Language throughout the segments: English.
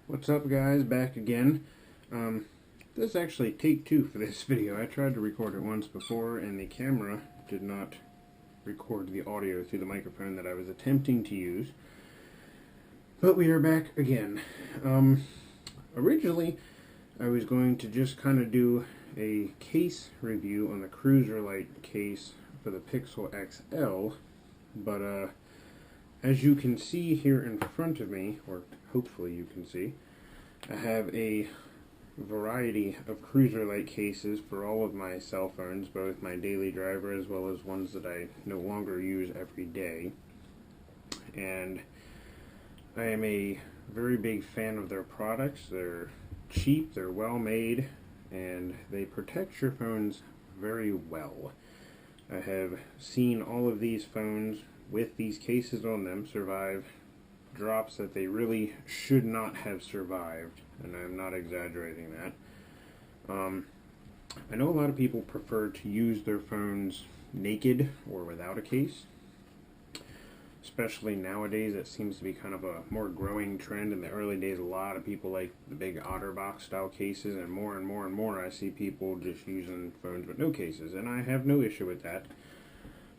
What's up, guys? Back again. This is actually take two for this video. I tried to record it once before and the camera did not record the audio through the microphone that I was attempting to use. But we are back again. Originally I was going to just kind of do a case review on the cruzerlite case for the Pixel XL, but as you can see here in front of me, or hopefully you can see, I have a variety of cruzerlite cases for all of my cell phones, both my daily driver as well as ones that I no longer use every day. And I am a very big fan of their products. They're cheap, they're well made, and they protect your phones very well. I have seen all of these phones with these cases on them survive drops that they really should not have survived, and I'm not exaggerating that. I know a lot of people prefer to use their phones naked or without a case, especially nowadays. It seems to be kind of a more growing trend. In the early days, a lot of people like the big OtterBox style cases, and more I see people just using phones with no cases, and I have no issue with that.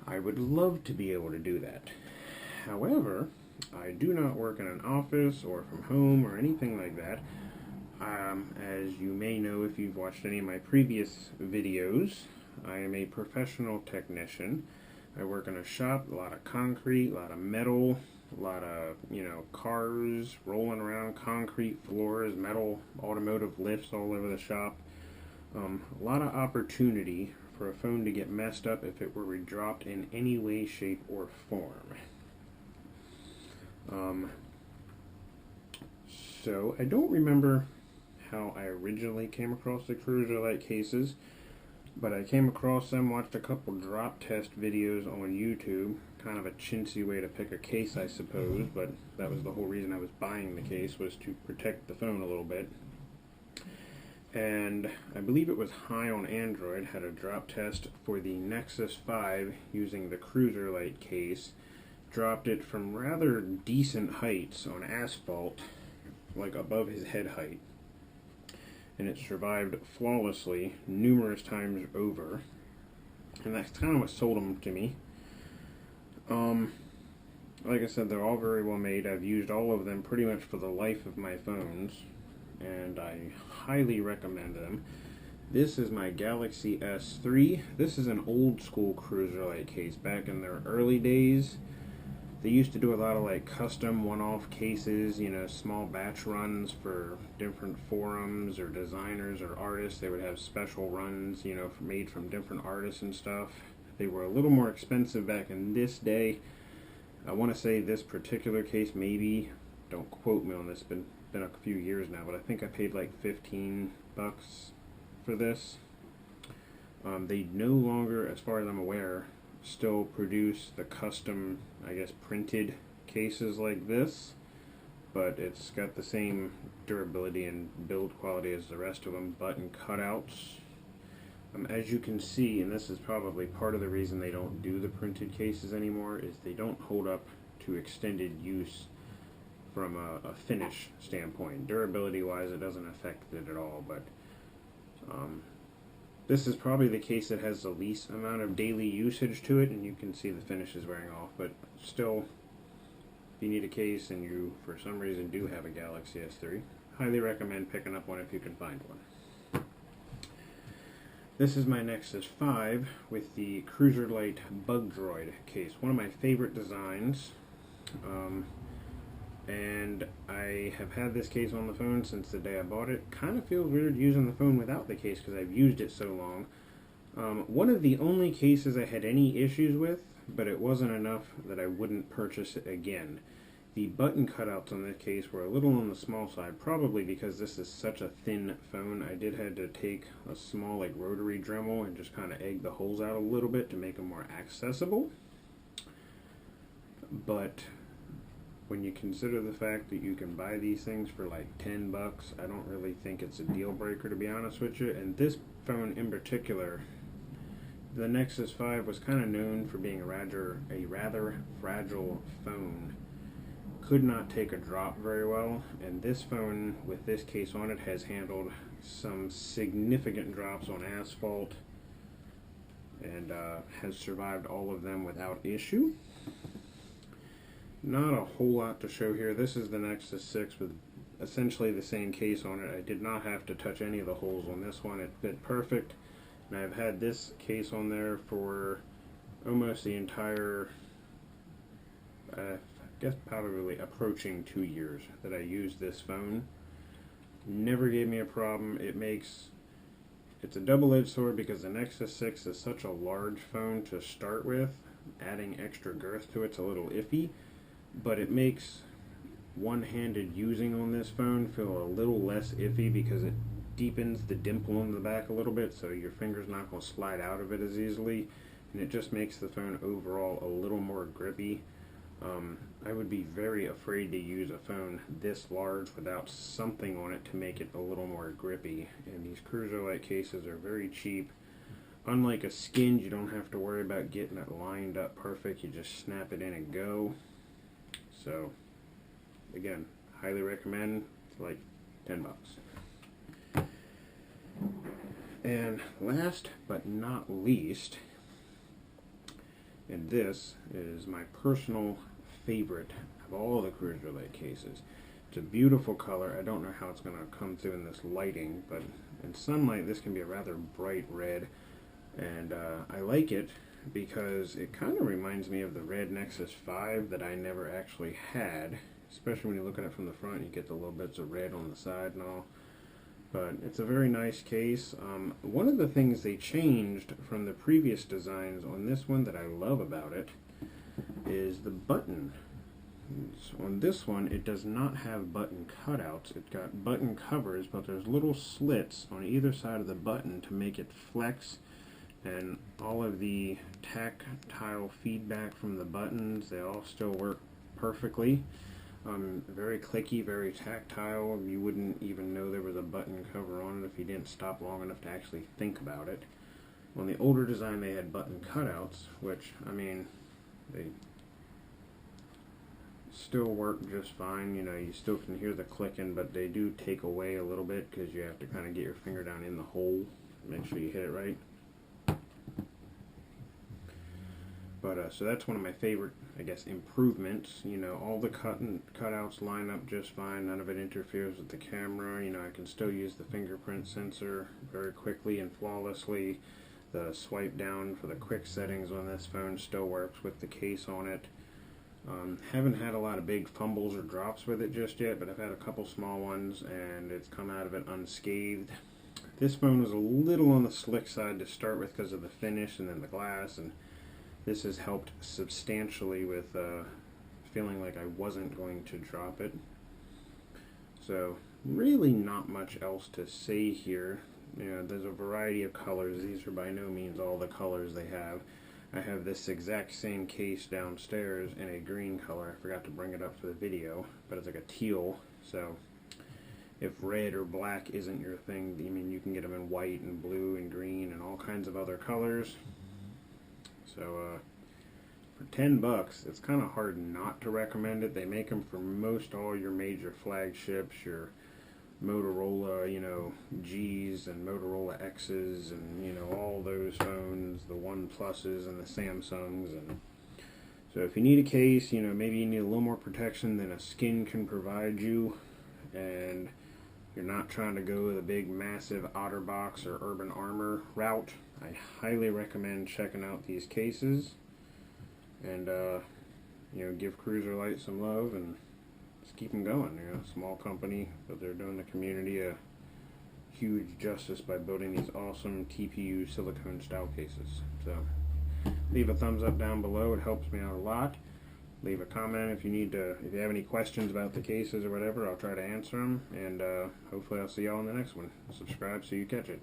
I would love to be able to do that. However, I do not work in an office or from home or anything like that. As you may know if you've watched any of my previous videos, I am a professional technician. I work in a shop, a lot of concrete, a lot of metal, a lot of, cars rolling around, concrete floors, metal automotive lifts all over the shop. A lot of opportunity for a phone to get messed up if it were dropped in any way, shape, or form. So I don't remember how I originally came across the cruzerlite cases, but I came across them, watched a couple drop test videos on YouTube. Kind of a chintzy way to pick a case, I suppose, but that was the whole reason I was buying the case, was to protect the phone a little bit. And I believe it was High on Android had a drop test for the Nexus 5 using the cruzerlite case. Dropped it from rather decent heights on asphalt, like above his head height, and it survived flawlessly numerous times over, and that's kind of what sold them to me. Like I said, they're all very well made. I've used all of them pretty much for the life of my phones, and I highly recommend them. This is my Galaxy S3. This is an old school cruzerlite case. Back in their early days, they used to do a lot of like custom one-off cases, small batch runs for different forums or designers or artists. They would have special runs, made from different artists and stuff. They were a little more expensive back in this day. I want to say this particular case, maybe, don't quote me on this, it's been a few years now, but I think I paid like $15 for this. They no longer, as far as I'm aware, still produce the custom, printed cases like this, but it's got the same durability and build quality as the rest of them. Button cutouts. As you can see, and this is probably part of the reason they don't do the printed cases anymore, is they don't hold up to extended use from a finish standpoint. Durability wise, it doesn't affect it at all, but this is probably the case that has the least amount of daily usage to it, and you can see the finish is wearing off. But still, if you need a case and you for some reason do have a Galaxy S3, highly recommend picking up one if you can find one. This is my Nexus 5 with the cruzerlite Bug Droid case. One of my favorite designs. And I have had this case on the phone since the day I bought it. Kind of feels weird using the phone without the case because I've used it so long. One of the only cases I had any issues with, but it wasn't enough that I wouldn't purchase it again. The button cutouts on this case were a little on the small side, probably because this is such a thin phone. I did have to take a small rotary Dremel and just kind of egg the holes out a little bit to make them more accessible. But when you consider the fact that you can buy these things for like $10, I don't really think it's a deal breaker, to be honest with you. And this phone in particular, the Nexus 5, was kind of known for being a rather fragile phone could not take a drop very well, and this phone with this case on it has handled some significant drops on asphalt and has survived all of them without issue. Not a whole lot to show here. This is the Nexus 6 with essentially the same case on it. I did not have to touch any of the holes on this one. It fit perfect, and I've had this case on there for almost the entire, I guess probably approaching 2 years that I used this phone. Never gave me a problem. It's a double-edged sword because the Nexus 6 is such a large phone to start with. Adding extra girth to it's a little iffy, but it makes one-handed using on this phone feel a little less iffy because it deepens the dimple in the back a little bit, so your finger's not going to slide out of it as easily, and it just makes the phone overall a little more grippy. I would be very afraid to use a phone this large without something on it to make it a little more grippy, and these cruzerlite cases are very cheap. Unlike a skin, you don't have to worry about getting it lined up perfect. You just snap it in and go. So again, highly recommend. It's like 10 bucks. And last but not least, and this is my personal favorite of all the cruzerlite cases. It's a beautiful color. I don't know how it's going to come through in this lighting, but in sunlight this can be a rather bright red, and I like it because it kind of reminds me of the red Nexus 5 that I never actually had, especially when you look at it from the front. You get the little bits of red on the side and all. But it's a very nice case. One of the things they changed from the previous designs on this one that I love about it is the button. On this one, it does not have button cutouts. It's got button covers, but there's little slits on either side of the button to make it flex, and all of the tactile feedback from the buttons, they all still work perfectly. Very clicky, very tactile. You wouldn't even know there was a button cover on it if you didn't stop long enough to actually think about it. On the older design they had button cutouts, which, I mean, they still work just fine. You know, you still can hear the clicking, but they do take away a little bit because you have to kind of get your finger down in the hole, make sure you hit it right. But so that's one of my favorite, I guess, improvements. You know, all the cutouts line up just fine. None of it interferes with the camera. You know, I can still use the fingerprint sensor very quickly and flawlessly. The swipe down for the quick settings on this phone still works with the case on it. Haven't had a lot of big fumbles or drops with it just yet, but I've had a couple small ones and it's come out of it unscathed. This phone was a little on the slick side to start with because of the finish and then the glass, and this has helped substantially with feeling like I wasn't going to drop it. So really not much else to say here. You know, there's a variety of colors. These are by no means all the colors they have. I have this exact same case downstairs in a green color. I forgot to bring it up for the video, but it's like a teal. So if red or black isn't your thing, I mean, you can get them in white and blue and green and all kinds of other colors. So for 10 bucks, it's kind of hard not to recommend it. They make them for most all your major flagships, your Motorola, you know, G's and Motorola X's, and you know, all those phones, the OnePluses and the Samsungs. And so if you need a case, you know, maybe you need a little more protection than a skin can provide you, and you're not trying to go the big massive OtterBox or Urban Armor route, I highly recommend checking out these cases and you know, give cruzerlite some love and just keep them going. You know, small company, but they're doing the community a huge justice by building these awesome TPU silicone style cases. So leave a thumbs up down below, it helps me out a lot. Leave a comment if you have any questions about the cases or whatever. I'll try to answer them, and hopefully I'll see y'all in the next one. Subscribe so you catch it.